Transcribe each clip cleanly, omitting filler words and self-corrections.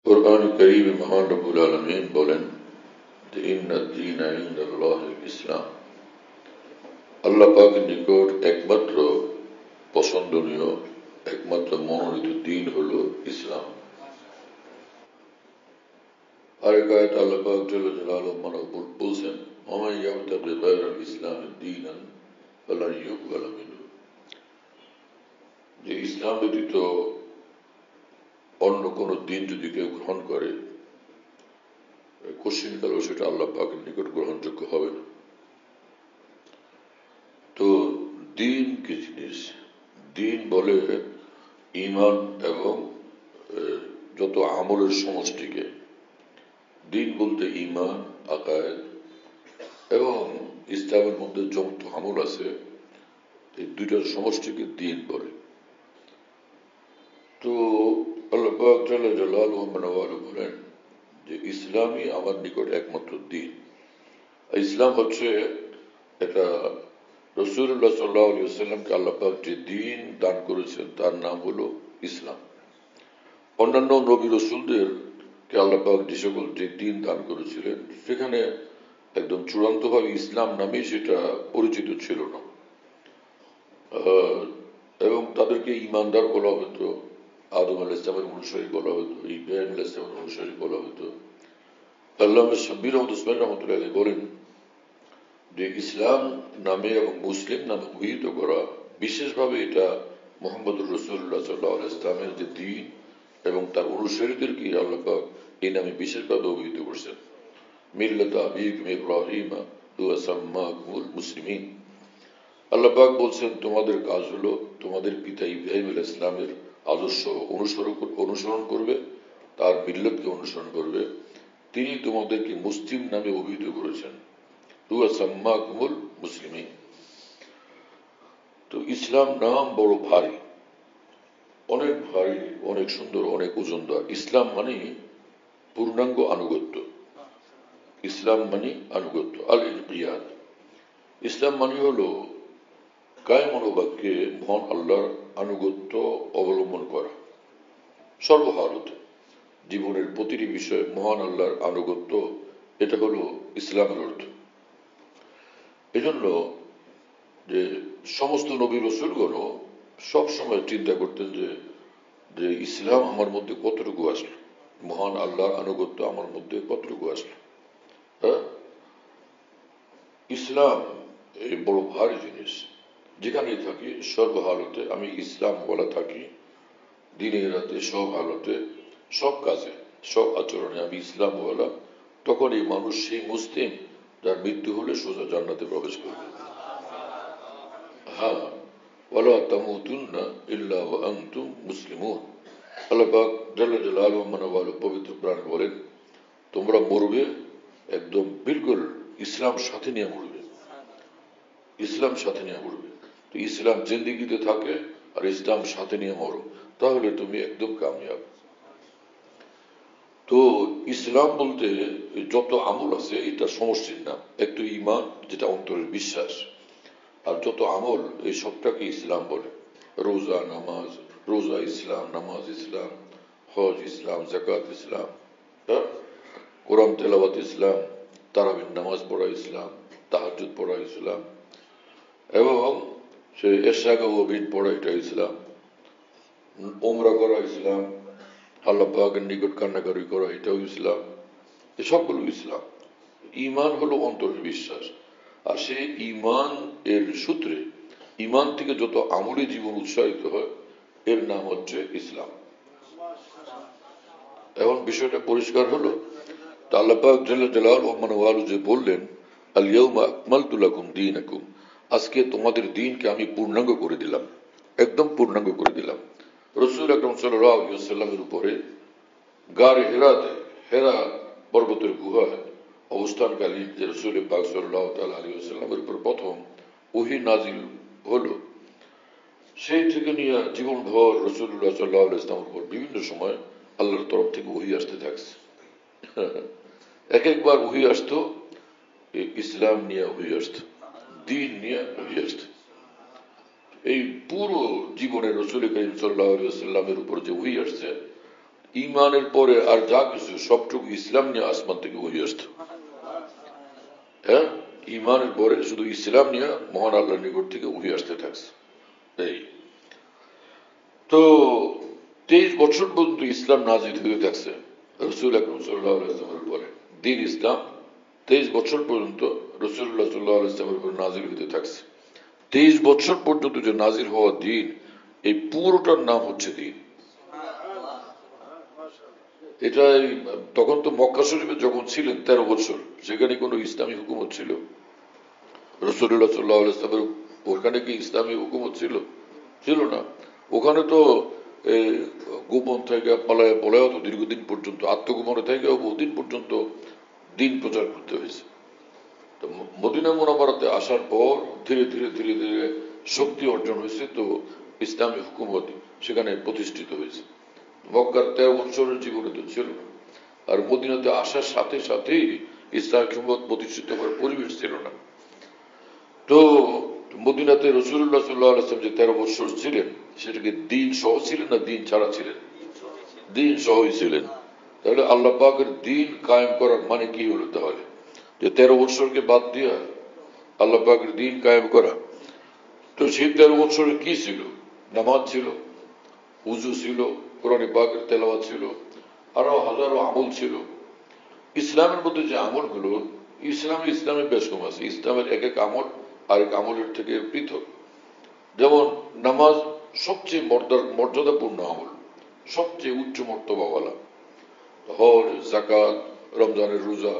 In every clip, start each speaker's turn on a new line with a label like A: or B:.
A: কুরআন কারীমে মহান রব্বুল আলামিন বলেন যে ইন্নাদ-দীনা ইনদাল্লাহিল ইসলাম। আল্লাহ পাকের নিকট একমাত্র পছন্দনীয়, একমাত্র মনোনীত দ্বীন হলো ইসলাম। আরেক আয়াতে আল্লাহ পাক জাল্লা জালালুহু বলছেন ওয়ামান ইয়াবতাগি গায়রাল ইসলামি দীনান ফালান ইউকবালা মিনহু, যে ইসলাম ব্যতীত অন্য কোন দিন যদি কেউ গ্রহণ করে কোশ্চিনকালেও সেটা আল্লাহ পাকের নিকট গ্রহণযোগ্য হবে না। তো দিন কি জিনিস? দিন বলে ঈমান এবং যত আমলের সমষ্টিকে। দিন বলতে ঈমান, আকায়েদ এবং ইসলামের মধ্যে যত আমল আছে এই দুইটার সমষ্টিকে দিন বলে। তো আল্লাহ পাক জাল্লা জালালুহু বলেন যে ইসলামই আমার নিকট একমাত্র দিন। ইসলাম হচ্ছে এটা রাসূলুল্লাহ সাল্লাল্লাহু আলাইহি ওয়াসাল্লামকে আল্লাহ পাক যে দিন দান করেছেন তার নাম হলো ইসলাম। অন্যান্য নবী রাসূলদেরকে আল্লাহ পাক যে দিন দান করেছিলেন সেখানে একদম চূড়ান্তভাবে ইসলাম নামে সেটা পরিচিত ছিল না, এবং তাদেরকে ঈমানদার বলা হতো, আদম আলাইহিস সালামের অনুসারী বলা হতো, ইব্রাহিম আলাইহিস সালামের অনুসারী বলা হতো। আল্লামা শাব্বির আহমদ উসমানী রাহমাতুল্লাহি আলাইহি বলেন যে ইসলাম নামে এবং মুসলিম নামে অভিহিত করা বিশেষভাবে এটা মুহাম্মদুর রাসূলুল্লাহ সাল্লাল্লাহু আলাইহি ওয়াসাল্লামের যে দ্বীন এবং তার অনুসারীদেরকে আল্লাহ পাক এই নামে বিশেষভাবে অভিহিত করেছেন। মিল্লাত আবিকুম ইব্রাহিম হুয়া সাম্মাকুমুল মুসলিমিন। আল্লাহ পাক বলছেন তোমাদের কাজ হলো তোমাদের পিতা ইব্রাহিম আলাইহিস সালামের আদর্শ অনুসরণ করবে, তার মিল্লাতকে অনুসরণ করবে। তিনি তোমাদেরকে মুসলিম নামে অভিহিত করেছেন। হুয়া সাম্মাকুমুল মুসলিমিন। তো ইসলাম নাম বড় ভারী, অনেক ভারী, অনেক সুন্দর, অনেক ওজনদার। ইসলাম মানে পূর্ণাঙ্গ আনুগত্য। ইসলাম মানে আনুগত্য, আল ইনকিয়াদ। ইসলাম মানে হলো কায় মনোবাক্যে মহান আল্লাহর আনুগত্য অবলম্বন করা, সর্বহালতে জীবনের প্রতিটি বিষয়ে মহান আল্লাহর আনুগত্য, এটা হলো ইসলামের অর্থ। এজন্য যে সমস্ত নবী রাসূলগণ সব সময় চিন্তা করতেন যে ইসলাম আমার মধ্যে কতটুকু আসলো, মহান আল্লাহর আনুগত্য আমার মধ্যে কতটুকু আসলো। ইসলাম এই বড় ভারী জিনিস। যেখানেই থাকি সর্বহালতে আমি ইসলাম বলা থাকি, দিনে রাতে সব হালতে, সব কাজে, সব আচরণে আমি ইসলাম বলা। তখন এই মানুষ সেই মুসলিম যার মৃত্যু হলে সোজা জান্নাতে প্রবেশ করবে। হ্যাঁ, ওয়ালা তামুতুন্না ইল্লা ওয়া আনতুম মুসলিমুন। আল্লাহ পাক জাল্লা জালালুহু পবিত্র কোরআনে বলেন তোমরা মরবে একদম বিলকুল ইসলাম সাথে নিয়ে মরবে, ইসলাম সাথে নিয়ে মরবে। তো ইসলাম জিন্দেগিতে থাকে আর ইসলাম সাথে নিয়ে মরো, তাহলে তুমি একদম কামিয়াব। তো ইসলাম বলতে যত আমল আছে এটা সমষ্টির নাম। একটু ঈমান যেটা অন্তরের বিশ্বাস, আর যত আমল এই সবটাকে ইসলাম বলে। রোজা নামাজ, রোজা ইসলাম, নামাজ ইসলাম, হজ ইসলাম, যাকাত ইসলাম, কোরআন তেলাওয়াত ইসলাম, তারাবির নামাজ পড়া ইসলাম, তাহাজ্জুদ পড়া ইসলাম, এবং সে এশা ওয়াবিন পড়া এটা ইসলাম, উমরা করা ইসলাম, আল্লাহ পাকের নিকট কান্নাকারি করা এটাও ইসলাম। এসবগুলো ইসলাম। ঈমান হলো অন্তরের বিশ্বাস, আর সেই ঈমান এর সূত্রে ঈমান থেকে যত আমলে জীবন উৎসাহিত হয় এর নাম হচ্ছে ইসলাম। এখন বিষয়টা পরিষ্কার হলো। তা আল্লাহ পাক জাল্লা জালালুহু যে বললেন আল ইয়াউমা আকমালতু লাকুম দীনাকুম, আজকে তোমাদের দ্বীনকে আমি পূর্ণাঙ্গ করে দিলাম, একদম পূর্ণাঙ্গ করে দিলাম। রাসূল আকরাম সাল্লাল্লাহু আলাইহি ওয়াসাল্লামের উপরে গারে হেরাতে, হেরা পর্বতের গুহায় অবস্থানকালীন যে রাসূল পাক সাল্লাল্লাহু তাআলা আলাইহি ওয়াসাল্লামের উপর প্রথম ওহী নাজিল হলো, সেই থেকে নিয়ে জীবনভর রাসূলুল্লাহ সাল্লাল্লাহু আলাইহি ওয়াসাল্লামের উপর বিভিন্ন সময় আল্লাহর তরফ থেকে ওহী আসতে থাকছে। এক একবার ওহী আসতো ইসলাম নিয়ে, ওহী আসতো দ্বীন নিয়ে, ওহী আসতো। এই পুরো জীবনে রাসূল করিম সাল্লাল্লাহু আলাইহি ওয়াসাল্লামের উপর যে ওহী আসছে ইমানের পরে আর যা কিছু সবটুকু ইসলাম নিয়ে আসমান থেকে ওহি আসতো। হ্যাঁ, ইমানের পরে শুধু ইসলাম নিয়ে মহান আল্লাহর নিকট থেকে ওহি আসতে থাকছে। এই তো 23 বছর পর্যন্ত ইসলাম নাজিল হয়ে থাকছে রসুল আকরম সাল্লাল্লাহু আলাইহি ওয়াসাল্লামের উপরে। দ্বীন ইসলাম 23 বছর পর্যন্ত রাসূলুল্লাহ সাল্লাল্লাহু আলাইহি ওয়াসাল্লামের উপর নাজিল হতে থাকছে। 23 বছর পর্যন্ত যে নাজিল হওয়া দ্বীন, এই পুরোটার নাম হচ্ছে দ্বীন। এটা তখন তো মক্কা শরীফে যখন ছিলেন 13 বছর, সেখানে কোনো ইসলামী হুকুমত ছিল? রাসূলুল্লাহ সাল্লাল্লাহু আলাইহি ওয়াসাল্লামের ওখানে কি ইসলামী হুকুমত ছিল? ছিল না। ওখানে তো গোপন থেকে পালায় পলায় তো দীর্ঘদিন পর্যন্ত, আত্মগোপনে থেকে বহুদিন পর্যন্ত দিন প্রচার করতে হয়েছে। তো মদিনা মুনাওয়ারাতে আসার পর ধীরে ধীরে ধীরে ধীরে শক্তি অর্জন হয়েছে, তো ইসলামী হুকুমত সেখানে প্রতিষ্ঠিত হয়েছে। মক্কার 13 বছরের জীবনে তো ছিল না। আর মদিনাতে আসার সাথে সাথেই ইসলামী হুকুমত প্রতিষ্ঠিত হওয়ার পরিবেশ ছিল না। তো মদিনাতে রাসূলুল্লাহ সাল্লাল্লাহু আলাইহি ওয়াসাল্লাম যে 13 বছর ছিলেন, সেটাকে দিন সহ ছিলেন না দিন ছাড়া ছিলেন? দিন সহই ছিলেন। তাহলে আল্লাহ পাকের দিন কায়েম করার মানে কি হলো তাহলে? যে 13 বছরকে বাদ দিয়া আল্লাহ পাকের দিন কায়েম করা। তো সেই 13 বছরে কি ছিল? নামাজ ছিল, উযু ছিল, কোরআন পাকের তেলাওয়াত ছিল, আরো হাজারো আমল ছিল। ইসলামের মধ্যে যে আমলগুলো, ইসলামের বেশ কম আছে। ইসলামের এক এক আমল আরেক আমলের থেকে পৃথক। যেমন নামাজ সবচেয়ে মর্যাদাপূর্ণ আমল, সবচেয়ে উচ্চ মর্তবাওয়ালা। হজ, যাকাত, রমজানের রোজা,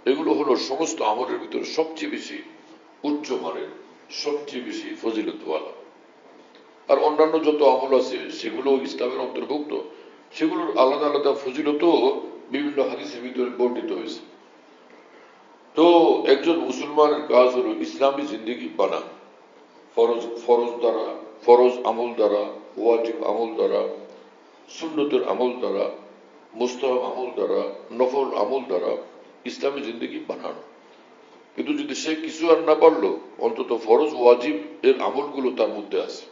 A: এগুলো হলো সমস্ত আমলের ভিতরে সবচেয়ে বেশি উচ্চ মানের, সবচেয়ে বেশি ফজিলতওয়ালা। আর অন্যান্য যত আমল আছে সেগুলো ইসলামের অন্তর্ভুক্ত, সেগুলোর আলাদা আলাদা ফজিলতও বিভিন্ন হাদিসের ভিতরে বর্ণিত হয়েছে। তো একজন মুসলমানের কাজ হলো ইসলামী জিন্দেগি বানা, ফরজ দ্বারা, ফরজ আমল দ্বারা, ওয়াজিব আমল দ্বারা, সুন্নতের আমল দ্বারা, মুস্তাহাব আমল দ্বারা, নফল আমল দ্বারা ইসলামী জিন্দেগি বানানো। কিন্তু যদি সে কিছু আর না পারলো, অন্তত ফরজ ওয়াজিব এর আমলগুলো তার মধ্যে আছে।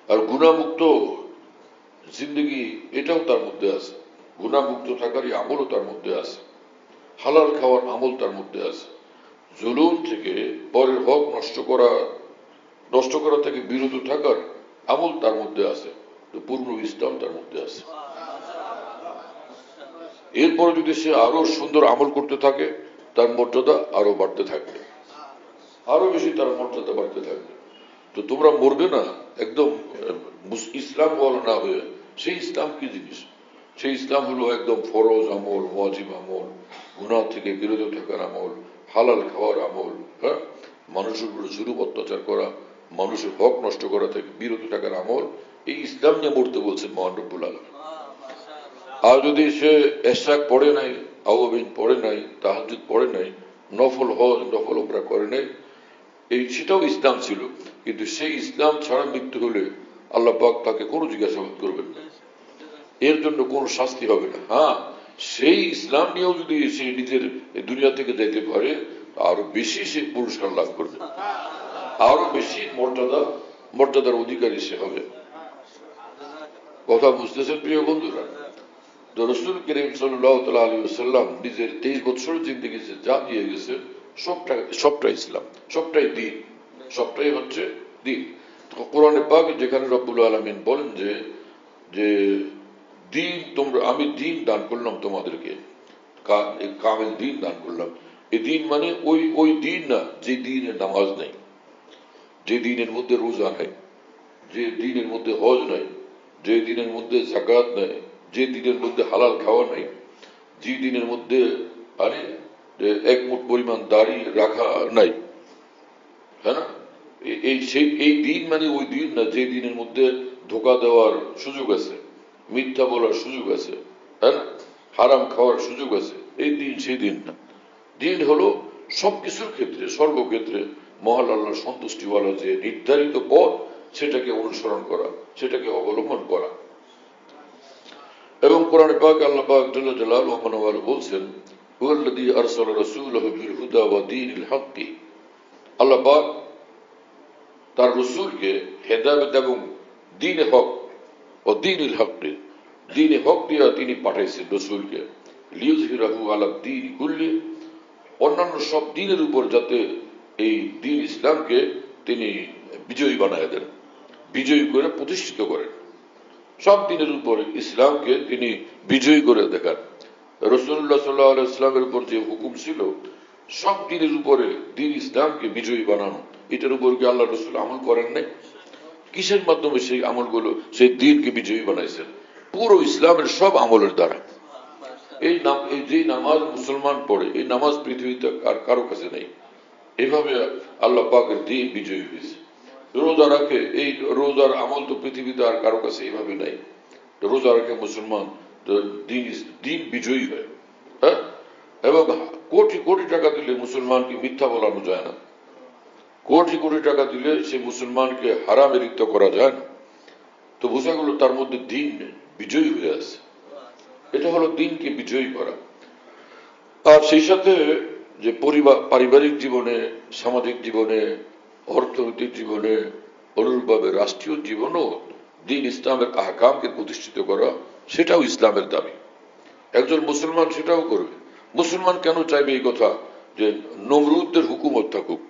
A: আর গুনাহমুক্ত জিন্দেগি এটাও তার মধ্যে আছে, গুনাহমুক্ত থাকারই আমলও তার মধ্যে আছে, হালাল খাওয়ার আমল তার মধ্যে আছে, জুলুম থেকে, পরের হক নষ্ট করা থেকে বিরত থাকার আমল তার মধ্যে আছে। তো পূর্ণ ইসলাম তার মধ্যে আছে। এরপরে যদি সে আরো সুন্দর আমল করতে থাকে, তার মর্যাদা আরো বাড়তে থাকবে, আরো বেশি তার মর্যাদা বাড়তে থাকবে। তো তোমরা মরবে না একদম ইসলাম বলা না হয়ে। সেই ইসলাম কি জিনিস? সেই ইসলাম হলো একদম ফরজ আমল, ওয়াজিব আমল, গুনাহ থেকে বিরত থাকার আমল, হালাল খাওয়ার আমল, হ্যাঁ, মানুষের উপরে জুলুম অত্যাচার করা, মানুষের হক নষ্ট করা থেকে বিরত থাকার আমল। এই ইসলাম নিয়ে মরতে বলছেন মহান রব্বুল আলামিন। আর যদি সে এশরাক পড়ে নাই, আওয়াবিন পড়ে নাই, তাহাজ্জুদ পড়ে নাই, নফল হজ নফল উমরা করে নাই, সেটাও ইসলাম ছিল। কিন্তু সেই ইসলাম ছাড়া মৃত্যু হলে আল্লাহ পাক তাকে কোনো জিজ্ঞাসাবাদ করবেন না, এর জন্য কোনো শাস্তি হবে না। হ্যাঁ, সেই ইসলাম নিয়েও যদি সে নিজের দুনিয়া থেকে যাইতে পারে, আরো বেশি সে পুরস্কার লাভ করবে, আরো বেশি মর্যাদার অধিকারী সে হবে। কথা বুঝতেছেন প্রিয় বন্ধুরা? তো রাসূল করিম সাল্লাল্লাহু আলাইহি ওয়াসাল্লাম নিজের 23 বছর জিন্দেগি যা দিয়ে গেছে, সবটাই ইসলাম, সবটাই দ্বীন, সবটাই হচ্ছে দ্বীন। কোরআনে পাকে যেখানে রব্বুল আলামিন বলেন যে দ্বীন আমি দ্বীন দান করলাম তোমাদেরকে, কামিল দ্বীন দান করলাম। এই দ্বীন মানে ওই দ্বীন না যে দ্বীনের নামাজ নাই, যে দ্বীনের মধ্যে রোজা নাই, যে দ্বীনের মধ্যে হজ নাই, যে দ্বীনের মধ্যে যাকাত নাই, যে দ্বীনের মধ্যে হালাল খাওয়া নাই, যে দ্বীনের মধ্যে এক মুঠ পরিমাণ দাড়ি রাখা নাই, হ্যাঁ না? এই দিন মানে ওই দিন না যে দিনের মধ্যে ধোকা দেওয়ার সুযোগ আছে, মিথ্যা বলার সুযোগ আছে, হ্যাঁ না, হারাম খাওয়ার সুযোগ আছে। এই দিন সেই দিন না। দিন হলো সবকিছুর ক্ষেত্রে, সর্বক্ষেত্রে মহান আল্লাহর সন্তুষ্টিওয়ালা যে নির্ধারিত পথ, সেটাকে অনুসরণ করা, সেটাকে অবলম্বন করা। এবং কোরআনে পাকে আল্লাহ পাক জাল্লা জালালুহু বলছেন, হুয়াল্লাযী আরসালা রাসূলাহু বিল হুদা ওয়া দীনিল হক। আল্লাহ পাক তার রাসূলকে হেদায়েত এবং দ্বীনে হক ও দীনুল হক, দ্বীনে হক দিয়া তিনি পাঠাইছেন রসুলকে, লিইয়ুযহিরাহু আলা দ্বীনি কুল্লি, অন্যান্য সব দ্বীনের উপর যাতে এই দ্বীন ইসলামকে তিনি বিজয়ী বানায় দেন, বিজয়ী করে প্রতিষ্ঠিত করেন। সব দ্বীনের উপর ইসলামকে তিনি বিজয়ী করে দেখান। রাসূলুল্লাহ সাল্লাল্লাহু আলাইহি ওয়াসাল্লামের উপর যে হুকুম ছিল সব দ্বীনের উপরে দ্বীন ইসলামকে বিজয়ী বানানো, এটার উপর কি আল্লাহ রাসূল আমল করেন নাই? কিসের মাধ্যমে সেই আমলগুলো সেই দ্বীনকে বিজয়ী বানাইছেন? পুরো ইসলামের সব আমলের দ্বারা। এই যে নামাজ মুসলমান পড়ে, এই নামাজ পৃথিবীতে আর কারো কাছে নেই। এভাবে আল্লাহ পাকের দ্বীন বিজয়ী হয়েছে। রোজা রাখে, এই রোজার আমল তো পৃথিবীতে আর কারো কাছে এইভাবে নাই। রোজা রাখে মুসলমান, দ্বীন বিজয়ী হয়। হ্যাঁ, এবং কোটি কোটি টাকা দিলে মুসলমানকে মিথ্যা বলানো যায় না, কোটি কোটি টাকা দিলে সে মুসলমানকে হারামে লিপ্ত করা যায় না। তো বোঝা গেল তার মধ্যে দ্বীন বিজয়ী হয়ে আছে। এটা হলো দ্বীনকে বিজয়ী করা। আর সেই সাথে যে পারিবারিক জীবনে, সামাজিক জীবনে, অর্থনৈতিক জীবনে, অনুরূপভাবে রাষ্ট্রীয় জীবনও দ্বীন ইসলামের আহকামকে প্রতিষ্ঠিত করা, সেটাও ইসলামের দাবি। একজন মুসলমান সেটাও করবে। মুসলমান কেন চাইবে এই কথা যে নমরুদের হুকুমত থাকুক?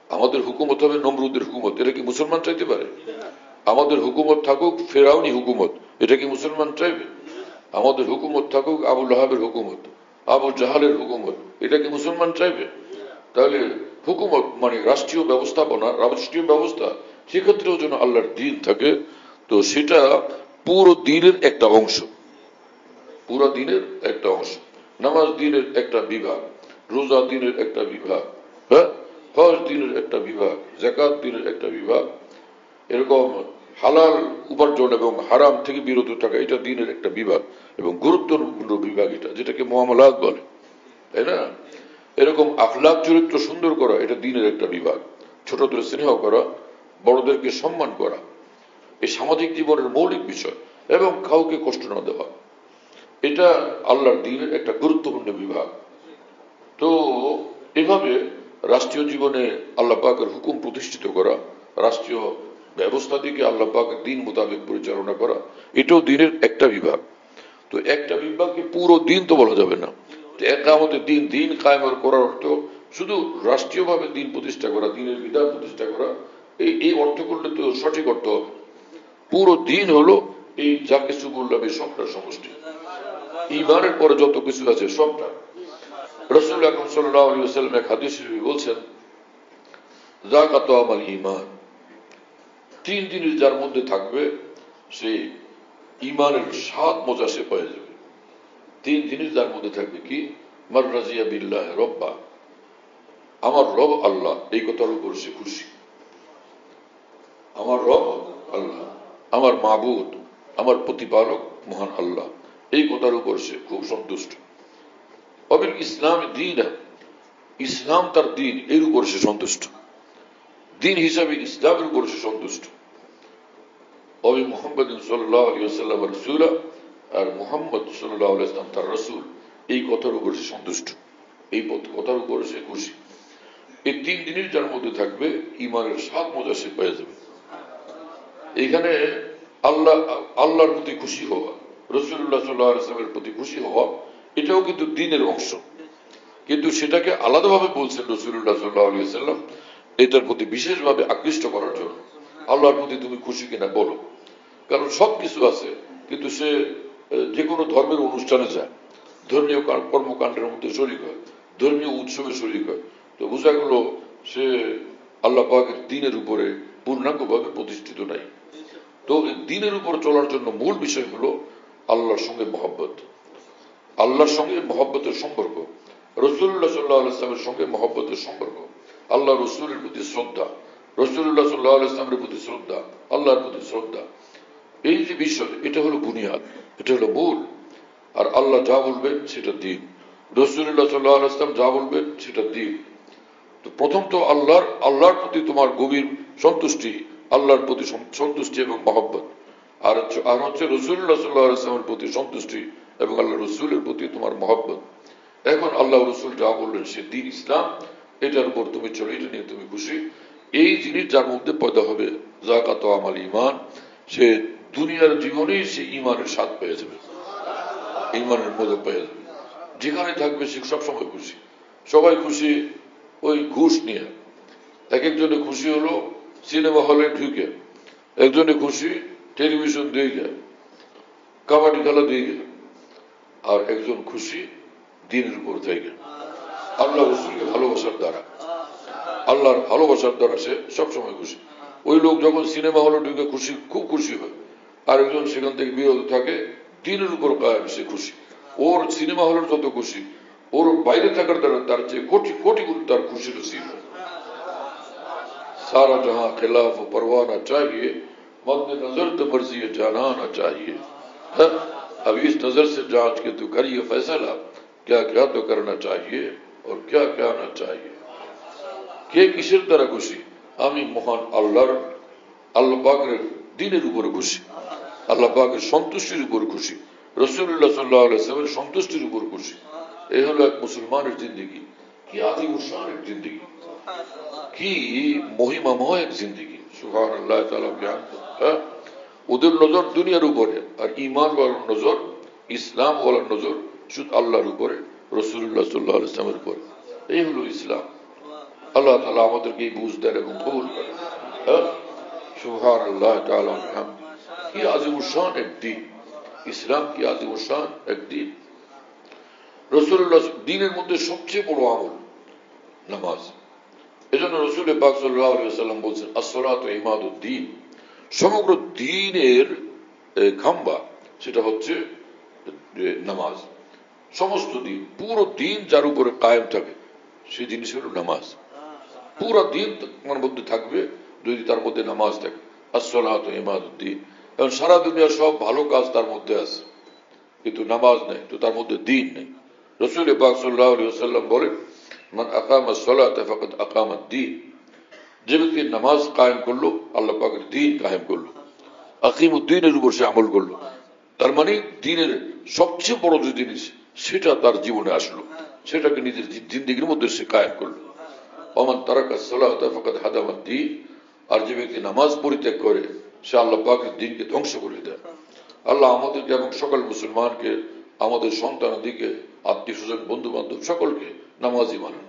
A: আমাদের হুকুমত হবে নমরুদের হুকুমত, এটা কি মুসলমান চাইতে পারে? আমাদের হুকুমত থাকুক ফেরাউনি হুকুমত, এটা কি মুসলমান চাইবে? আমাদের হুকুমত থাকুক আবু লাহাবের হুকুমত, আবু জাহালের হুকুমত, এটা কি মুসলমান চাইবে? তাহলে হুকুমত মানে রাষ্ট্রীয় ব্যবস্থাপনা, রাষ্ট্রীয় ব্যবস্থা, সেক্ষেত্রেও যেন আল্লাহর দ্বীন থাকে। তো সেটা পুরো দ্বীনের একটা অংশ, পুরো দ্বীনের একটা অংশ। নামাজ দ্বীনের একটা বিভাগ, রোজা দ্বীনের একটা বিভাগ, হ্যাঁ, হজ দ্বীনের একটা বিভাগ, যাকাত দ্বীনের একটা বিভাগ। এরকম হালাল উপার্জন এবং হারাম থেকে বিরত থাকা, এটা দ্বীনের একটা বিভাগ এবং গুরুত্বপূর্ণ বিভাগ এটা, যেটাকে মুআমালাত বলে, তাই না? এরকম আখলাক চরিত্র সুন্দর করা, এটা দ্বীনের একটা বিভাগ। ছোটদের স্নেহ করা, বড়দেরকে সম্মান করা, এই সামাজিক জীবনের মৌলিক বিষয়। এবং কাউকে কষ্ট না দেওয়া, এটা আল্লাহর দ্বীনের একটা গুরুত্বপূর্ণ বিভাগ। তো এভাবে রাষ্ট্রীয় জীবনে আল্লাহ পাকের হুকুম প্রতিষ্ঠিত করা, রাষ্ট্রীয় ব্যবস্থা থেকে আল্লাহ পাকের দ্বীন মোতাবেক পরিচালনা করা, এটাও দ্বীনের একটা বিভাগ। তো একটা বিভাগকে পুরো দ্বীন তো বলা যাবে না। একামতে দ্বীন কায়েম করার অর্থ শুধু রাষ্ট্রীয়ভাবে দ্বীন প্রতিষ্ঠা করা, দ্বীনের বিধান প্রতিষ্ঠা করা, এই অর্থ করলে তো সঠিক অর্থ হবে। পুরো দ্বীন হলো এই যা কিছু বললাম এই সবটা সমষ্টি। ঈমানের পরে যত কিছু আছে সবটা। রাসূল আকরাম সাল্লাল্লাহু আলাইহি ওয়াসাল্লাম এক হাদিস শরীফে বলছেন, যাকাতু আমাল ঈমান, 3 জিনিস যার মধ্যে থাকবে সে ঈমানের স্বাদ মজা সে পেয়ে যাবে। 3 জিনিস যার মধ্যে থাকবে কি? মান রাজিয়া বিল্লাহি রাব্বা, আমার রব আল্লাহ, এই কথার উপর সে খুশি। আমার রব আল্লাহ, আমার মাবুদ, আমার প্রতিপালক মহান আল্লাহ, এই কথার উপর সে খুব সন্তুষ্ট। অবিল ইসলাম দ্বীন, ইসলাম তার দ্বীন, এর উপর সে সন্তুষ্ট। দ্বীন হিসাবে ইসলামের উপর সে সন্তুষ্ট। অবি মুহাম্মদ সাল্লাল্লাহু আলাইহি ওয়াসাল্লাম রাসূলা, আর মুহাম্মদ সাল্লাল্লাহু আলাইহি ওয়াসাল্লাম তার রাসূল, এই কথার উপর সে সন্তুষ্ট, এই কথার উপর সে খুশি। এই 3 জিনিস যার মধ্যে থাকবে ঈমানের স্বাদ মজা সে পেয়ে যাবে। এখানে আল্লাহর প্রতি খুশি হওয়া, রাসূলুল্লাহ সাল্লাল্লাহু আলাইহি ওয়াসাল্লামের প্রতি খুশি হওয়া, এটাও কিন্তু দ্বীনের অংশ। কিন্তু সেটাকে আলাদাভাবে বলছেন রাসূলুল্লাহ সাল্লাল্লাহু আলাইহি ওয়াসাল্লাম এটার প্রতি বিশেষভাবে আকৃষ্ট করার জন্য। আল্লাহর প্রতি তুমি খুশি কিনা বলো। কারণ সবকিছু আছে, কিন্তু সে যে কোনো ধর্মের অনুষ্ঠানে যায়, ধর্মীয় কর্মকাণ্ডের মধ্যে শরীক হয়, ধর্মীয় উৎসবে শরীক হয়, তো বোঝা গেল সে আল্লাহ পাকের দ্বীনের উপরে পূর্ণাঙ্গভাবে প্রতিষ্ঠিত নাই। তো এই দ্বীনের উপর চলার জন্য মূল বিষয় হলো আল্লাহর সঙ্গে মহব্বত, আল্লাহর সঙ্গে মহব্বতের সম্পর্ক, রাসূলুল্লাহ সাল্লাল্লাহু আলাইহি ওয়াসাল্লামের সঙ্গে মহব্বতের সম্পর্ক, আল্লাহ রসুলের প্রতি শ্রদ্ধা, রাসূলুল্লাহ সাল্লাল্লাহু আলাইহি ওয়াসাল্লামের প্রতি শ্রদ্ধা, আল্লাহর প্রতি শ্রদ্ধা, এই যে বিষয়, এটা হলো বুনিয়াদ, এটা হলো মূল। আর আল্লাহ যা বলবেন সেটা দ্বীন, রাসূলুল্লাহ সাল্লাল্লাহু আলাইহি ওয়াসাল্লাম যা বলবেন সেটা দ্বীন। তো প্রথম তো আল্লাহর প্রতি তোমার গভীর সন্তুষ্টি, আল্লাহর প্রতি সন্তুষ্টি এবং মহব্বত, আর হচ্ছে রাসূলুল্লাহ সাল্লাল্লাহু আলাইহি ওয়াসাল্লামের প্রতি সন্তুষ্টি এবং আল্লাহ রসুলের প্রতি তোমার মহব্বত। এখন আল্লাহ রসুল যা বললেন সে দ্বীন ইসলাম, এটার উপর তুমি চলো, এটা নিয়ে তুমি খুশি। এই জিনিস যার মধ্যে পয়দা হবে, যাকাতু আমাল ঈমান, সে দুনিয়ার জীবনেই সে ইমানের স্বাদ পেয়ে যাবে, ইমানের মজা পেয়ে যাবে। যেখানে থাকবে সে সবসময় খুশি। সবাই খুশি ওই ঘুষ নিয়ে। এক একজনে খুশি হলো সিনেমা হলে ঢুকে, একজনে খুশি টেলিভিশন দেখে, কাবাডি খেলা দেখে, আর একজন খুশি দিনের উপর থেকে। আল্লাহ রসুলকে ভালোবাসার দ্বারা, আল্লাহর ভালোবাসার দ্বারা সে সবসময় খুশি। ওই লোক যখন সিনেমা হলে ঢুকে খুশি, খুব খুশি হয়, আর একজন সেখান থেকে বিরত থাকে, দিনের উপর কায়েম, সে খুশি। ওর সিনেমা হলের যত খুশি, ওর বাইরে থাকার দ্বারা তার চেয়ে কোটি কোটি গুণ তার খুশি নসিব হয়। सारा जहां खिलाफ परवाना चाहिए, मद्दे नजर तो मर्जी जाना चाहिए। अब इस नजर से जांच के तू करिए फैसला, क्या क्या तो करना चाहिए और क्या क्या ना चाहिए। কে কিসের দ্বারা খুশি? আমি মহান আল্লাহর, আল্লাহ পাকের দ্বীনের উপর খুশি, আল্লাহ পাকের সন্তুষ্টির উপর খুশি, রাসূলুল্লাহ সাল্লাল্লাহু আলাইহি ওয়াসাল্লামের সন্তুষ্টির উপর খুশি। এই হলো এক মুসলমানের জিন্দেগি। কি আযীম শান এক জিন্দেগি, কি মহিমাময় এক জিন্দেগি। সুবহানাল্লাহ তাআলা জ্ঞান। ওদের নজর দুনিয়ার উপরে, আর ঈমান ওয়ালার নজর, ইসলাম ওয়ালার নজর শুধু আল্লাহর উপরে, রাসূলুল্লাহ সাল্লাল্লাহু আলাইহি ওয়াসাল্লামের উপরে। এই হলো ইসলাম। আল্লাহ তাআলা আমাদেরকে এই বুঝ দেন এবং কবুল করেন। সুবহানাল্লাহ তাআলা জ্ঞান। কি আযীম শান এক দ্বীন ইসলাম, কি আযীম শান এক দ্বীন। রাসূলুল্লাহ দ্বীনের মধ্যে সবচেয়ে বড় আমল নামাজ। এজন্য রাসূল পাক সাল্লাল্লাহু আলাইহি ওয়াসাল্লাম বলেছেন, আস-সালাতু ইমাদুদ্দীন, সমগ্র দ্বীনের খাম্বা সেটা হচ্ছে নামাজ। সমস্ত দিন, পুরো দিন যার উপরে কায়েম থাকে সেই জিনিস হলো নামাজ। পুরো দিন তোমার মধ্যে থাকবে যদি তার মধ্যে নামাজ থাকে। আস-সালাতু ইমাদুদ্দীন। কারণ সারা দুনিয়ার সব ভালো কাজ তার মধ্যে আছে, কিন্তু নামাজ নেই তো তার মধ্যে দিন নেই। রাসূল পাক সাল্লাল্লাহু আলাইহি ওয়াসাল্লাম বলেন, মান আকামা আস-সালাতা ফাকাদ আকামা আদ-দ্বীন, যে ব্যক্তি নামাজ কায়েম করলো আল্লাহ পাকের দ্বীন কায়েম করলো, আকিমুদ্দীনের উপর সে আমল করলো। তার মানে দ্বীনের সবচেয়ে বড় যে জিনিস সেটা তার জীবনে আসলো, সেটাকে নিজের জিন্দেগির মধ্যে সে কায়েম করলো। ওমান তারাকা আস-সালাতা ফাকাদ হাদামা আদ-দ্বীন, আর যে ব্যক্তি নামাজ পরিত্যাগ করে সে আল্লাহ পাকের দ্বীনকে ধ্বংস করে দেয়। আল্লাহ আমাদেরকে এবং সকল মুসলমানকে, আমাদের সন্তানাদিকে, আত্মীয় স্বজন, বন্ধু বান্ধব সকলকে নামাজি বানান,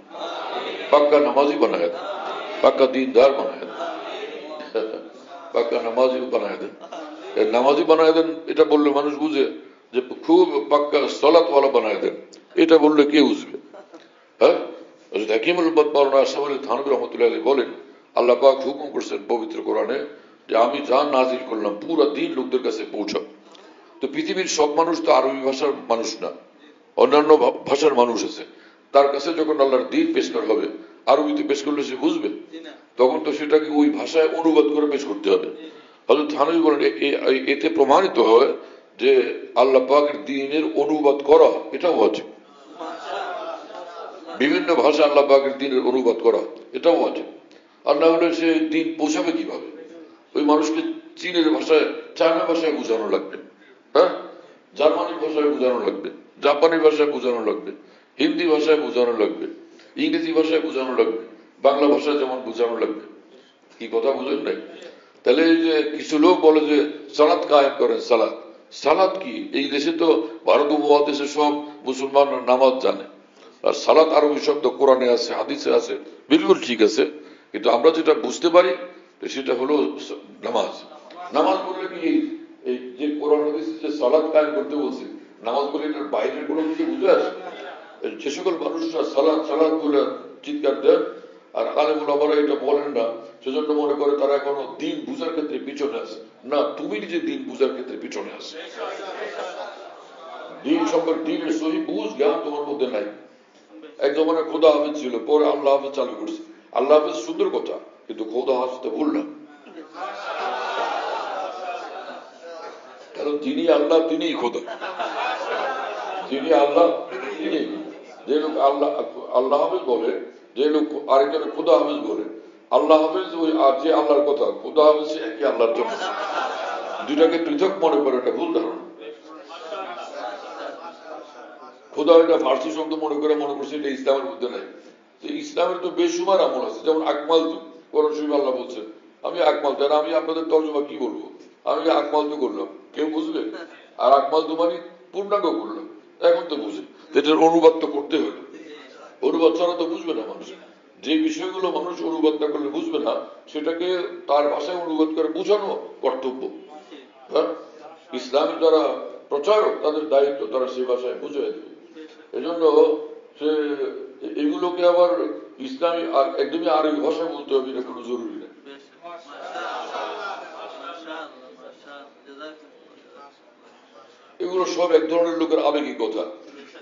A: পাক্কা নামাজি বানায় দেন, পাক্কা দিনদার বানায় দেন, পাক্কা নামাজি বানায় দেন। নামাজি বানায় দেন এটা বললে মানুষ বুঝে, যে খুব পাক্কা সালাতওয়ালা বানায় দেন এটা বললে কে বুঝবে? হ্যাঁ, হাকিমুল উম্মত মাওলানা আশরাফ আলী থানভী রাহমাতুল্লাহ আলাইহি বলেন, আল্লাহ পাক হুকুম করছেন পবিত্র কোরআনে যে আমি জান নাজিল করলাম পুরো দিন লোকদের কাছে পৌঁছাও। তো পৃথিবীর সব মানুষ তো আরবি ভাষার মানুষ না, অন্যান্য ভাষার মানুষ আছে। তার কাছে যখন আল্লাহর দ্বীন পেশ করা হবে, আরবিতে পেশ করলে সে বুঝবে, তখন তো সেটাকে ওই ভাষায় অনুবাদ করে পেশ করতে হবে। হযরত থানভী বলেন এতে প্রমাণিত হয় যে আল্লাহ পাকের দ্বীনের অনুবাদ করা এটাও ওয়াজিব। বিভিন্ন ভাষা আল্লাহ পাকের দ্বীনের অনুবাদ করা এটাও ওয়াজিব। আর না হলে সে দ্বীন পৌঁছাবে কিভাবে? ওই মানুষকে চীনের ভাষায়, চায়না ভাষায় বোঝানো লাগবে, হ্যাঁ, জার্মানির ভাষায় বোঝানো লাগবে, জাপানি ভাষায় বোঝানো লাগবে, হিন্দি ভাষায় বোঝানো লাগবে, ইংরেজি ভাষায় বোঝানো লাগবে, বাংলা ভাষায় যেমন বোঝানো লাগবে। কি কথা বুঝেন নাই? তাহলে এই যে কিছু লোক বলে যে সালাত কায়েম করেন, সালাত, সালাত কি? এই দেশে তো ভারত উপমহাদেশে সব মুসলমানরা নামাজ জানে, আর সালাত আরবি শব্দ কোরআনে আছে, হাদিসে আছে, বিলকুল ঠিক আছে। কিন্তু আমরা যেটা বুঝতে পারি সেটা হলো নামাজ। নামাজ বললে কি এই যে কোরআন হাদিসে যে সালাত কায়েম করতে বলছে, নামাজ বলে এটার বাইরের কোনো কিছু বুঝে আসে? যে সকল মানুষরা সালাত সালাত বলে চিৎকার দেন আর আলেম ওলামারা এটা বলেন না, সেজন্য মনে করে তারা এখনো দিন বুঝার ক্ষেত্রে পিছনে আছে। না, তুমি নিজে দিন বুঝার ক্ষেত্রে পিছনে আছে। দিন সম্পর্কে দিনের সহি বুঝ জ্ঞান তোমার মধ্যে নাই। এক জমানে খোদা হাফেজ ছিল, পরে আল্লাহ হাফেজ চালু করছে। আল্লাহ হাফেজ সুন্দর কথা, কিন্তু খোদা হাফেজটা ভুল না। কারণ যিনি আল্লাহ তিনিই খোদা, যিনি আল্লাহ তিনি। যে লোক আল্লাহ আল্লাহ হাফেজ বলে, যে লোক আরেকজনে খোদা হাফেজ বলে, আল্লাহ হাফেজ ওই আর যে আল্লাহর কথা, খোদা হাফেজ একই আল্লাহর জন্য। দুইটাকে পৃথক মনে করে, এটা ভুল ধারণা। খোদা এটা ফার্সি শব্দ মনে করছে এটা ইসলামের মধ্যে নাই। তো ইসলামের তো বেশুমার আমল আছে, যেমন আকমাল তু, কোরআন শরীফে আল্লাহ বলছেন আমি আকমাল, তারা আমি আপনাদের তর্জমা কি বলবো? আমি আকমাল তো করলাম, কেউ বুঝবে? আর আকমাল তো মানে পূর্ণাঙ্গ করলাম, এখন তো বুঝে। এটার অনুবাদ তো করতে হলো, অনুবাদ ছাড়া তো বুঝবে না মানুষ। যে বিষয়গুলো মানুষ অনুবাদ না করলে বুঝবে না, সেটাকে তার ভাষায় অনুবাদ করে বোঝানো কর্তব্য। হ্যাঁ, ইসলামের যারা প্রচারক তাদের দায়িত্ব তারা সেই ভাষায় বুঝিয়ে দেবে। এজন্য সে এগুলোকে আবার ইসলামী একদমই আরবি ভাষায় বলতে হবে, এটা কোনো জরুরি নেই। এগুলো সব এক ধরনের লোকের আবেগী কথা।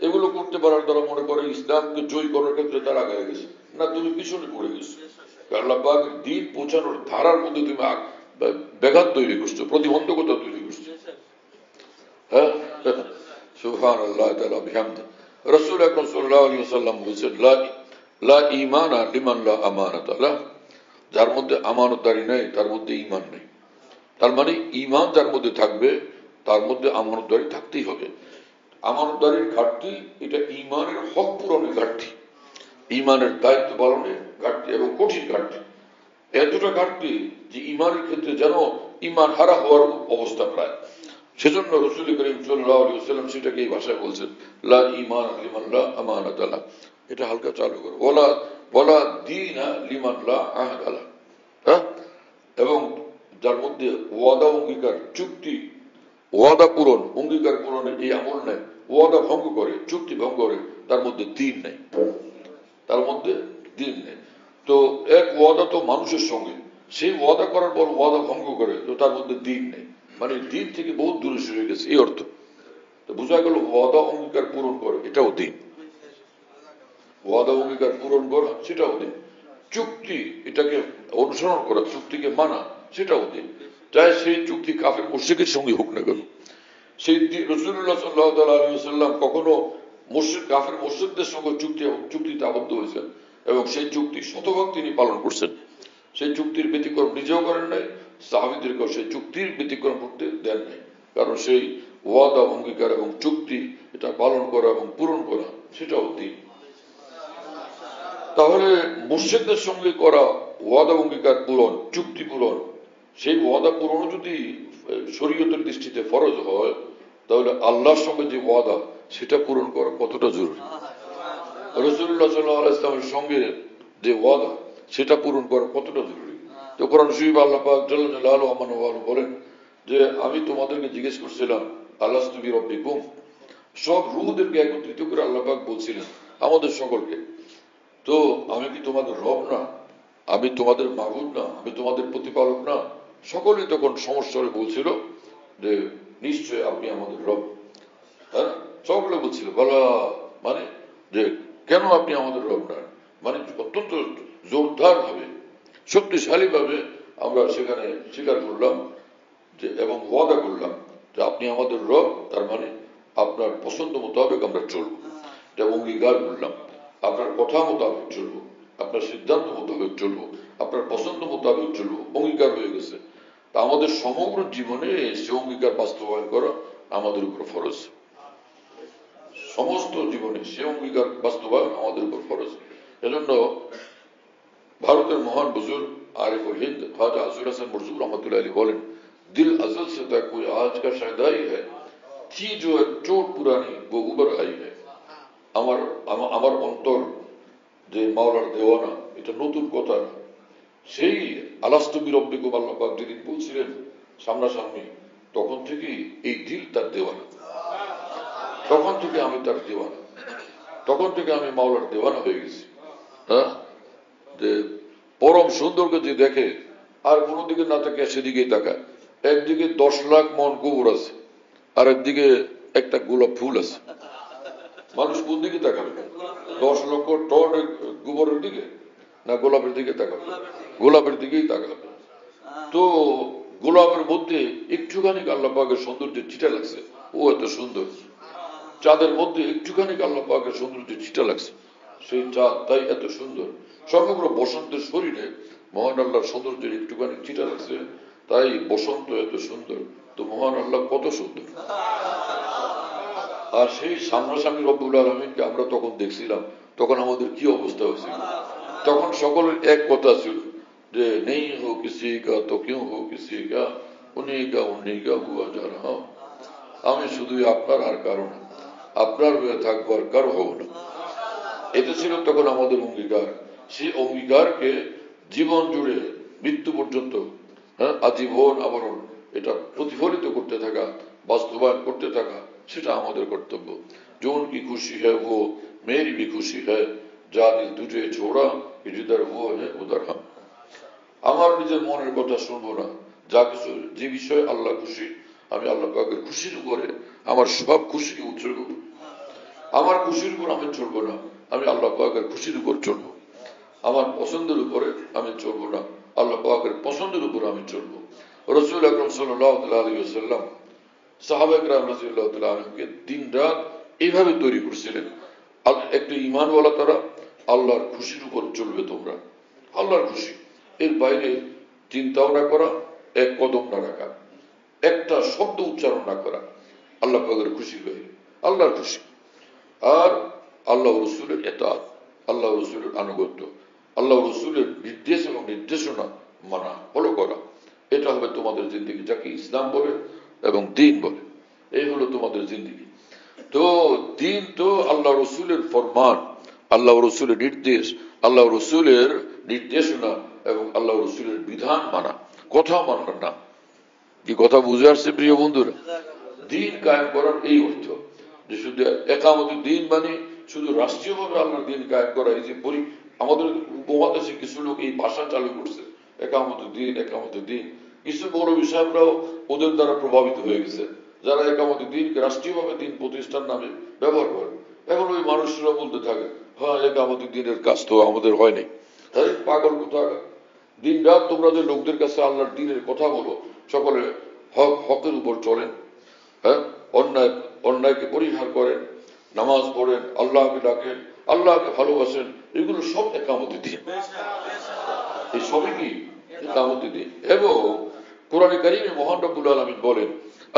A: এগুলো করতে পারার দ্বারা মনে করে ইসলামকে জয় করার ক্ষেত্রে তারা আগে গেছে। না, তুমি পিছনে পড়ে গেছো। আল্লাহ পাক দিন পৌঁছানোর ধারার মধ্যে তুমি ব্যাঘাত তৈরি করছো, প্রতিবন্ধকতা তৈরি করছো। হ্যাঁ, সুবহানাল্লাহ তাআলা বিহামদি। রাসূল আকরাম সাল্লাল্লাহু আলাইহি ওয়াসাল্লাম বলেছেন, লা ঈমানা লিমান লা আমানাতা লাহ। যার মধ্যে আমানতদারি নেই তার মধ্যে ঈমান নেই। তার মানে ঈমান যার মধ্যে থাকবে তার মধ্যে আমানতদারি থাকতেই হবে। আমানতদারির ঘাটতি এটা ঈমানের হক পূরণের ঘাটতি, ঈমানের দায়িত্ব পালনের ঘাটতি এবং কঠিন ঘাটতি। এতটা ঘাটতি যে ঈমানের ক্ষেত্রে যেন ঈমান হারা হওয়ার অবস্থা প্রায়। সেজন্য রাসূল করিম সাল্লাল্লাহু আলাইহি ওয়াসাল্লাম সেটাকে এই ভাষায় বলছেন, লা ঈমান লিমান লা আমানাতা লাহ। এটা হালকা চালু করো, ওয়ালা দীনা লিমান লা আহদা লাহ। হ্যাঁ, এবং যার মধ্যে ওয়াদা অঙ্গীকার চুক্তি, ওয়াদা পূরণ অঙ্গীকার পূরণের এই আমল নেই, ওয়াদা ভঙ্গ করে চুক্তি ভঙ্গ করে, তার মধ্যে দিন নেই, তার মধ্যে দিন নেই। তো এক ওয়াদা তো মানুষের সঙ্গে, সেই ওয়াদা করার পর ওয়াদা ভঙ্গ করে, তো তার মধ্যে দিন নেই, মানে দিন থেকে বহুত দূরে সরে গেছে, এই অর্থ। তো বোঝা গেল ওয়াদা অঙ্গীকার পূরণ করে এটাও দিন, ওয়াদা অঙ্গীকার পূরণ করা সেটাও দিন, চুক্তি এটাকে অনুসরণ করা, চুক্তিকে মানা সেটাও দিন। চাই সেই চুক্তি কাফের মুশরিকের সঙ্গে হোক না কেন। সেই রাসূলুল্লাহ সাল্লাল্লাহু আলাইহি ওয়াসাল্লাম কখনো মুশরিক কাফের মুশরিকদের সঙ্গে চুক্তিতে আবদ্ধ হয়েছেন এবং সেই চুক্তি শতভাগ তিনি পালন করছেন। সেই চুক্তির ব্যতিক্রম নিজেও করেন নাই, সাহাবীদেরকেও সেই চুক্তির ব্যতিক্রম করতে দেন নাই। কারণ সেই ওয়াদা অঙ্গীকার এবং চুক্তি এটা পালন করা এবং পূরণ করা সেটাও দিন। তাহলে মুশরিকদের সঙ্গে করা ওয়াদা অঙ্গীকার পূরণ, চুক্তি পূরণ, সেই ওয়াদা পূরণও যদি শরীয়তের দৃষ্টিতে ফরজ হয়, তাহলে আল্লাহর সঙ্গে যে ওয়াদা সেটা পূরণ করা কতটা জরুরি। রাসূলুল্লাহ সাল্লাল্লাহু আলাইহি ওয়াসাল্লামের সঙ্গে যে ওয়াদা সেটা পূরণ করা কতটা জরুরি। তো কোরআন শরীফে আল্লাহ পাক জাল্লা জালালুহু বলেন যে আমি তোমাদেরকে জিজ্ঞেস করছিলাম আলাস্তু বিরাব্বিকুম। সব রূহদেরকে একত্রিত করে আল্লাহ পাক বলছিলেন আমাদের সকলকে, তো আমি কি তোমাদের রব না, আমি তোমাদের মাবুদ না, আমি তোমাদের প্রতিপালক না? সকলেই তখন সমস্যারে বলছিল যে নিশ্চয় আপনি আমাদের রব। হ্যাঁ, সকলে বলছিল বলা, মানে যে কেন আপনি আমাদের রব না, মানে অত্যন্ত জোরদার ভাবে শক্তিশালী ভাবে আমরা সেখানে স্বীকার করলাম যে এবং ওয়াদা করলাম যে আপনি আমাদের রব, তার মানে আপনার পছন্দ মোতাবেক আমরা চলবো, এটা অঙ্গীকার করলাম। আপনার কথা মোতাবেক চলবো, আপনার সিদ্ধান্ত মোতাবেক চলবো, আপনার পছন্দ মোতাবেক চলবো, অঙ্গীকার হয়ে গেছে। তা আমাদের সমগ্র জীবনে সে অঙ্গীকার বাস্তবায়ন করা আমাদের উপর ফরজ, সমস্ত জীবনে সে অঙ্গীকার বাস্তবায়ন আমাদের উপর ফরজ। এজন্য ভারতের মহান বুজুর্গ আরিফুল হিন্দ খাজা আজুর হাসান মরজুর রহমতুল্লাহ আলী বলেন, दिल अजल से था कोई आज का शायद आई है, थी जो एक चोट पुरानी वो उबर आई है। আমার অন্তর যে মাওলার দেওয়ানা, এটা নতুন কথা না। সেই আলাস্তু বিরব্বিকুম আল্লাহ পাক যেদিন বলছিলেন সামনাসামনি, তখন থেকেই এই দিল তার দেওয়ানা, তখন থেকে আমি তার দেওয়ানা, তখন থেকে আমি মাওলার দেওয়ানা হয়ে গেছি। হ্যাঁ, যে পরম সুন্দরকে যে দেখে আর কোনো দিকে না তাকে সেদিকেই তাকায়। একদিকে 10 লাখ মন গোবর আছে, আর একদিকে একটা গোলাপ ফুল আছে, মানুষ কোন দিকে তাকাবে? 10 লক্ষ টন গোবরের দিকে না গোলাপের দিকে তাকাবে? গোলাপের দিকেই তাকাবে। তো গোলাপের মধ্যে একটুখানি আল্লাহ পাকের সৌন্দর্যের চিটা লাগছে, ও এত সুন্দর। চাঁদের মধ্যে একটুখানি আল্লাহ পাকের সৌন্দর্যের চিটা লাগছে, সেই চাঁদ তাই এত সুন্দর। সমগ্র বসন্তের শরীরে মহান আল্লাহর সৌন্দর্যের একটুখানি চিটা লাগছে, তাই বসন্ত এত সুন্দর। তো মহান আল্লাহ কত সুন্দর। আর সেই সামনাসামনি রব্বুল আলামিনকে আমরা তখন দেখছিলাম, তখন আমাদের কি অবস্থা হয়েছিল? তখন সকলের এক কথা ছিল যে নেই হো কিসি কা তো কিউ হো কিসি কা, উনিকা হুয়া জানা। আমি শুধুই আপনার আর কারণ, আপনার হয়ে থাকবো আর কারো হব না। এটা ছিল তখন আমাদের অঙ্গীকার। সেই অঙ্গীকারকে জীবন জুড়ে মৃত্যু পর্যন্ত আজীবন আবরণ এটা প্রতিফলিত করতে থাকা, বাস্তবায়ন করতে থাকা, সেটা আমাদের কর্তব্য। जोन की खुशी है वो मेरी भी खुशी है, जा दिल तुझे छोड़ा कि जिधर वो है उधर हम। আমার নিজের মনের কথা শুনবো না, যা কিছু যে বিষয়ে আল্লাহ খুশি, আমি আল্লাহ পাকের খুশির উপরে আমার সব খুশিকে উৎসর্গ করব। আমার খুশির উপর আমি চলবো না, আমি আল্লাহ পাকের খুশির উপর চলবো। আমার পছন্দের উপরে আমি চলবো না, আল্লাহ পাকের পছন্দের উপর আমি চলবো। রাসূল আকরাম সাল্লাল্লাহু আলাইহি ওয়াসাল্লাম সাহাবা একরাম রাদিয়াল্লাহু তাআলা আনহুকে দিন রাত এইভাবে তৈরি করছিলেন। একটা ঈমানওয়ালা তারা আল্লাহর খুশির উপর চলবে। তোমরা আল্লাহর খুশি, এর বাইরে চিন্তাও না করা, এক কদম না রাখা, একটা শব্দ উচ্চারণ না করা, আল্লাহ পাকের খুশির বাইরে আল্লাহর খুশি। আর আল্লাহ রসুলের ইতাআত, আল্লাহ রসুলের আনুগত্য, আল্লাহ রসুলের নির্দেশ এবং নির্দেশনা মানা, ফলো করা, এটা হবে তোমাদের জিন্দেগি, যাকে ইসলাম বলে এবং দ্বীন বলে। এই হলো তোমাদের জিন্দেগি। তো দ্বীন তো আল্লাহ রসুলের ফরমান, আল্লাহ রসুলের নির্দেশ, আল্লাহ রসুলের নির্দেশনা এবং আল্লাহ রসুলের বিধান মানা, কথা মানার নাম। কি কথা বুঝে আসছে প্রিয় বন্ধুরা? দ্বীন কায়েম করার এই অর্থ যে শুধু একামতে দ্বীন মানে শুধু রাষ্ট্রীয়ভাবে আল্লাহর দ্বীন কায়েম করা। এই যে আমাদের উপমহাদেশে কিছু লোক এই ভাষা চালু করছে, একামতে দ্বীন, একামতে দ্বীন। কিছু বড় বিষয়রাও ওদের দ্বারা প্রভাবিত হয়ে গেছে, যারা একামতে দ্বীনকে রাষ্ট্রীয়ভাবে দ্বীন প্রতিষ্ঠান নামে ব্যবহার করে। এখন ওই মানুষরা বলতে থাকে, হ্যাঁ একামতে দ্বীনের কাজ তো আমাদের হয়নি। হ্যাঁ, পাগল কোথায়! দিন রাত তোমরা যে লোকদের কাছে আল্লাহর দ্বীনের কথা বলো, সকলে হকের উপর চলেন, হ্যাঁ, অন্যায়কে পরিহার করেন, নামাজ পড়েন, আল্লাহকে ডাকেন, আল্লাহকে ভালোবাসেন, এগুলো সব একামতে দ্বীন। এই সবই কি একামতে দ্বীন। এবং কোরআনে কারীমে মহান রব্বুল আলামিন বলেন,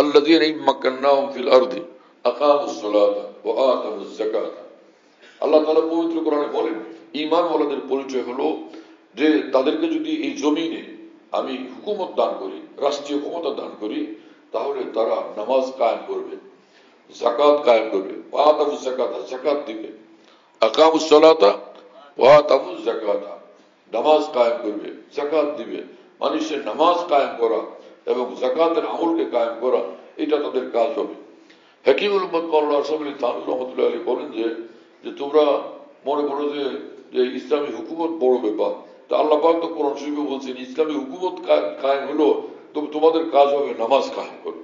A: আল্লাযীনা ইম্মাক্কান্নাহুম ফিল আরদি আকামুস সালাতা ওয়া আতামুজ যাকাতা। আল্লাহ তাআলা পবিত্র কোরআনে বলেন, ঈমানওয়ালাদের পরিচয় হলো যে তাদেরকে যদি এই জমিনে আমি হুকুমত দান করি, রাষ্ট্রীয় ক্ষমতা দান করি, তাহলে তারা নামাজ কায়েম করবে, যাকাত কায়েম করবে, ওয়া আতামুজ যাকাতা, যাকাত দিবে, আকামুস সালাতা ওয়া আতামুজ যাকাতা, নামাজ কায়েম করবে, যাকাত দিবে। মানুষের নামাজ কায়েম করা এবং যাকাতের আমলকে কায়েম করা, এটা তাদের কাজ হবে। হাকিমুল উম্মত মাওলানা আশরাফ আলী থানভী রাহমাতুল্লাহ আলাইহি বলেন যে তোমরা মনে করো যে ইসলামী হুকুমত বড় ব্যাপার, তা আল্লাহ পাক তো কোরআন শরীফে বলছেন ইসলামী হুকুমত কায়েম হলো, তোমাদের কাজ হবে নামাজ কায়েম করো।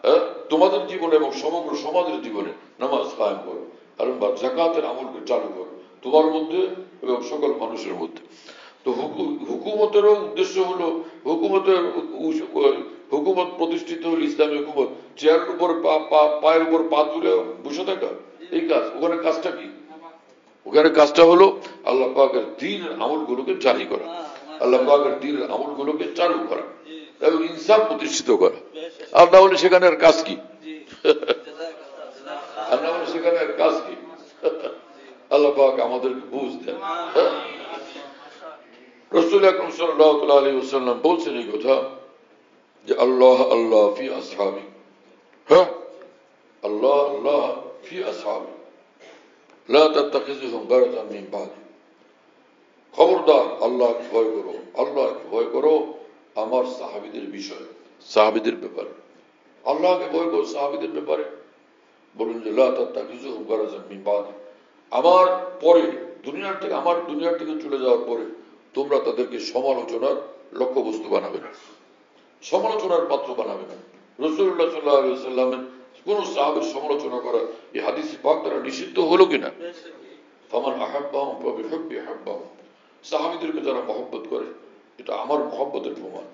A: হ্যাঁ, তোমাদের জীবনে এবং সমগ্র সমাজের জীবনে নামাজ কায়েম করো, কারণ যাকাতের আমলকে চালু করো তোমার মধ্যে এবং সকল মানুষের মধ্যে। তো হুকুমতেরও উদ্দেশ্য হলো, হুকুমত প্রতিষ্ঠিত হল ইসলামী হুকুমত, চেয়ারের উপর পায়ের উপর পা তুলে বসে থাকা, এই কাজ। ওখানে কাজটা কি? ওখানে কাজটা হলো আল্লাহ পাকের দ্বীনের আমলগুলোকে জারি করা, আল্লাহ পাকের দ্বীনের আমলগুলোকে চালু করা এবং ইনসাফ প্রতিষ্ঠিত করা। আর না হলে সেখানে আর কাজ কি? আর না হলে সেখানে আর কাজ কি? আল্লাহ পাক আমাদেরকে বুঝ দেন। রাসূল আকরাম সাল্লাল্লাহু আলাইহি ওয়াসাল্লাম বলছেন এই কথা যে আল্লাহ আল্লাহ ফি আসহাবি, হ্যাঁ, আল্লাহ আল্লাহ ফি আসহাবি লা তাত্তাখিযুহুম গারাদান মিন বাদি। খবরদার আল্লাহকে ভয় করো, আল্লাহকে ভয় করো আমার সাহাবীদের বিষয়ে, সাহাবীদের ব্যাপারে। আল্লাহকে ভয় করো সাহাবীদের ব্যাপারে। বলুন যে লা তাত্তাখিযুহুম গারাদান মিন বাদি, আমার পরে আমার দুনিয়ার থেকে চলে যাওয়ার পরে তোমরা তাদেরকে সমালোচনার লক্ষ্যবস্তু বানাবে না, সমালোচনার পাত্র বানাবে না। রাসূলুল্লাহ সাল্লাল্লাহু আলাইহি ওয়াসাল্লামের কোন সাহাবীর সমালোচনা করা এই হাদিস পাক দ্বারা নিষিদ্ধ হলো কিনা? ফামান আহাব্বাহুম ফাবিহুব্বি আহাব্বাহুম, সাহাবীদেরকে যারা মহব্বত করে, এটা আমার মহব্বতের প্রমাণ।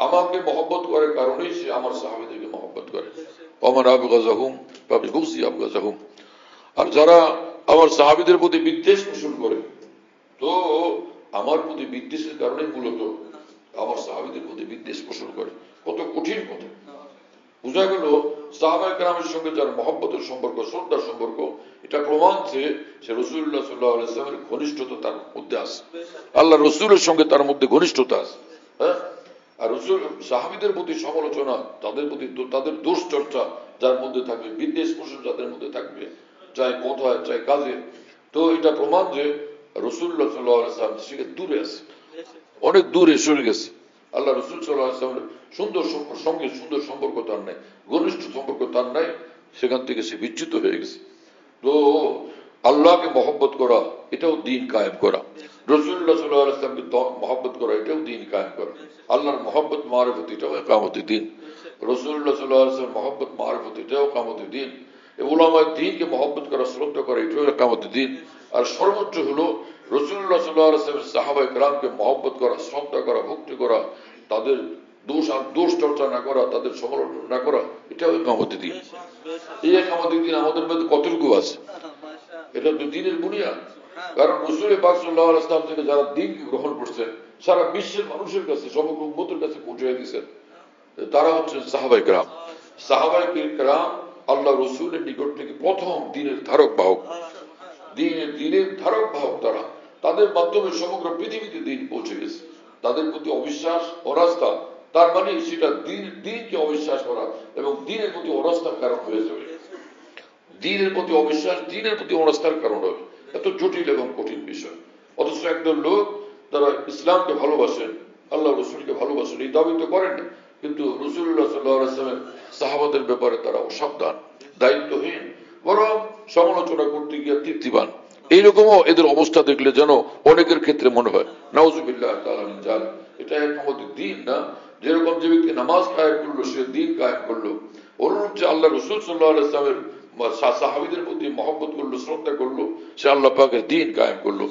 A: আমাকে মহব্বত করে কারণেই সে আমার সাহাবীদেরকে মহব্বত করে। ওমান আবগাযাহুম ফাবিবুগযি আবগাযাহুম, আর যারা আমার সাহাবীদের প্রতি বিদ্বেষ পোষণ করে, তো আমার প্রতি বিদ্বেষের কারণে মূলত আমার সাহাবীদের প্রতি বিদ্বেষ পোষণ করে। কত কঠিন কথা! বোঝা গেল সাহাবায়ে কেরামের সঙ্গে যার মহব্বতের সম্পর্ক, শ্রদ্ধার সম্পর্ক, এটা প্রমাণ যে সে রাসূলুল্লাহ সাল্লাল্লাহু আলাইহি ওয়াসাল্লামের ঘনিষ্ঠতা তার মধ্যে আছে, আল্লাহ রসুলের সঙ্গে তার মধ্যে ঘনিষ্ঠতা আছে। হ্যাঁ, আর রসুল সাহাবীদের প্রতি সমালোচনা, তাদের প্রতি তাদের দোষ চর্চা যার মধ্যে থাকবে, বিদ্বেষ পোষণ যাদের মধ্যে থাকবে, চাই কথায় চাই কাজে, তো এটা প্রমাণ যে রসুল্লাহ সাল্লাল্লাহু আলাইহি ওয়াসাল্লাম থেকে দূরে আছে, অনেক দূরে সরে গেছে। আল্লাহ রসুল সাল্লাল্লাহু আলাইহি ওয়াসাল্লামের সঙ্গে সুন্দর সম্পর্ক তার নাই, ঘনিষ্ঠ সম্পর্ক তার নাই, সেখান থেকে সে বিচ্যুত হয়ে গেছে। তো আল্লাহকে মহব্বত করা এটাও দ্বীন কায়েম করা, রাসূলুল্লাহ সাল্লাল্লাহু আলাইহি ওয়াসাল্লামকে মহব্বত করা এটাও দ্বীন কায়েম করা, আল্লাহর মহব্বত মারিফত এটাও ইকামতে দ্বীন, রাসূলুল্লাহ সাল্লাল্লাহু আলাইহি ওয়াসাল্লাম মহব্বত মারিফত এটাও ইকামতে দ্বীন, উলামায়ে দ্বীনকে মহব্বত করা, শ্রদ্ধা করা এটাও ইকামতে দ্বীন। আর সর্বোচ্চ হলো রাসূলুল্লাহ সাল্লাল্লাহু আলাইহি ওয়াসাল্লামের সাহাবায়ে কেরামকে মহব্বত করা, শ্রদ্ধা করা, ভক্তি করা, তাদের দোষ চর্চা না করা, তাদের সমালোচনা না করা, এটাও ইকামতে দ্বীন। এই ইকামতে দ্বীন আমাদের মধ্যে কতটুকু আছে? এটা তো দ্বীনের বুনিয়াদ। কারণ রাসূল পাক সাল্লাল্লাহু আলাইহি ওয়াসাল্লাম থেকে যারা দ্বীনকে গ্রহণ করছেন, সারা বিশ্বের মানুষের কাছে, সমগ্র উম্মতের কাছে পৌঁছে দিয়েছেন, তারা হচ্ছেন সাহাবায়ে কেরাম। সাহাবায়ে কেরাম আল্লাহ রসুলের নিকট থেকে প্রথম দ্বীনের ধারক বাহক, দ্বীনের ধারক বাহক তারা, তাদের মাধ্যমে সমগ্র পৃথিবীতে দ্বীন পৌঁছে গেছে। তাদের প্রতি অবিশ্বাস, অনাস্থা, তার মানে সেটা দ্বীনকে অবিশ্বাস করা এবং দ্বীনের প্রতি অনাস্থার কারণ হয়ে যাবে। দ্বীনের প্রতি অবিশ্বাস, দ্বীনের প্রতি অনাস্থার কারণ হবে। এত জটিল এবং কঠিন বিষয়। অথচ একদল লোক তারা ইসলামকে ভালোবাসেন, আল্লাহ রসুলকে ভালোবাসেন, এই দাবি তো করেন না, কিন্তু রাসূলুল্লাহ সাল্লাল্লাহু আলাইহি ওয়াসাল্লামের সাহাবাদের ব্যাপারে তারা অসাবধান, দায়িত্বহীন, বরং সমালোচনা করতে গিয়ে তৃপ্তিবান। এইরকমও এদের অবস্থা দেখলে যেন অনেকের ক্ষেত্রে মনে হয় নাউজুবিল্লাহ তাআলা মিন যালিক, এটা আমাদের দ্বীন না। যেরকম যে ব্যক্তি নামাজ কায়েম করলো সে দ্বীন কায়েম করলো, অনুরূপ যে আল্লাহ রসুল সাল্লাল্লাহু আলাইহি ওয়াসাল্লামের সাহাবীদের প্রতি মহব্বত করলো, শ্রদ্ধা করলো, সে আল্লাহ পাকের দ্বীন কায়েম করলো।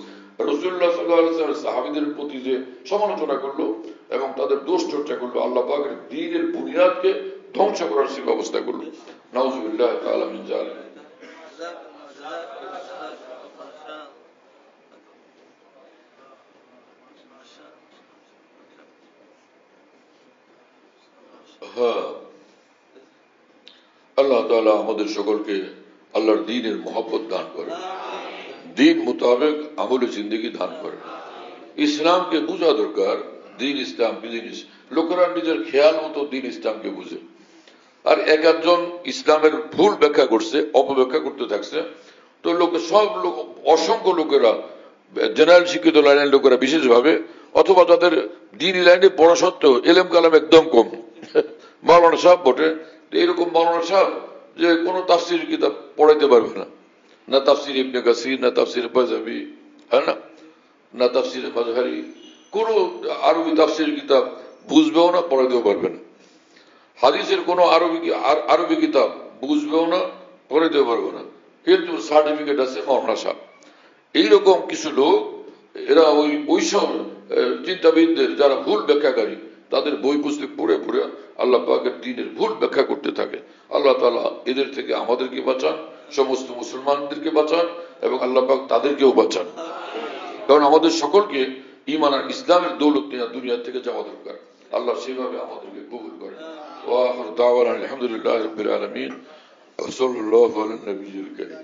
A: রাসূলুল্লাহ সাল্লাল্লাহু আলাইহি ওয়াসাল্লামের সাহাবীদের প্রতি যে সমালোচনা করলো এবং তাদের দোষ চর্চা করলো, আল্লাহ পাকের দ্বীনের বুনিয়াদকে ধ্বংস করার সে ব্যবস্থা করলো। নাউজুবিল্লাহ তাআলা মিন যালিক। হ্যাঁ, আল্লাহ তাআলা আমাদের সকলকে আল্লাহর দ্বীনের মহব্বত দান করে, দ্বীন মোতাবেক আমলে জিন্দেগি দান করে। ইসলামকে বোঝা দরকার, দ্বীন ইসলাম কি জিনিস। লোকেরা নিজের খেয়াল মতো দ্বীন ইসলামকে বুঝে, আর এক একজন ইসলামের ভুল ব্যাখ্যা করছে, অপব্যাখ্যা করতে থাকছে। তো সব লোক, অসংখ্য লোকেরা, জেনারেল শিক্ষিত লাইনের লোকেরা বিশেষভাবে, অথবা তাদের দ্বীনি লাইনে পড়া সত্ত্বেও এলেম কালাম একদম কম, মাওলানা সাহেব বটে, এইরকম মাওলানা সাহেব যে কোনো তাফসির কিতাব পড়াইতে পারবে না, না তাফসির ইবনে কাসির, না তাফসির বাজাবি, হ্যাঁ না তাফসির মাজহারি, কোন আরবি তাফসির কিতাব বুঝবেও না, পড়াইতেও পারবে না। হাদিসের কোন আরবি কিতাব বুঝবেও না, পড়াইতেও পারবে না, কিন্তু সার্টিফিকেট আছে মাওলানা সাহেব। এইরকম কিছু লোক, এরা ওইসব চিন্তাবিদদের যারা ভুল ব্যাখ্যাকারী, তাদের বই পুস্তক পড়ে পড়ে আল্লাহ পাকের দ্বীনের ভুল ব্যাখ্যা করতে থাকে। আল্লাহ তাআলা এদের থেকে আমাদেরকে বাঁচান, সমস্ত মুসলমানদেরকে বাঁচান, এবং আল্লাহ পাক তাদেরকেও বাঁচান। কারণ আমাদের সকলকে ঈমান আর ইসলামের দৌলত নিয়ে দুনিয়া থেকে যাওয়া দরকার। আল্লাহ সেভাবে আমাদেরকে কবুল করেন। ওয়া আখিরু দাওয়ানা আলহামদুলিল্লাহি রাব্বিল আলামিন ওয়া সাল্লাল্লাহু আলা নবিয়্যিল কারীম।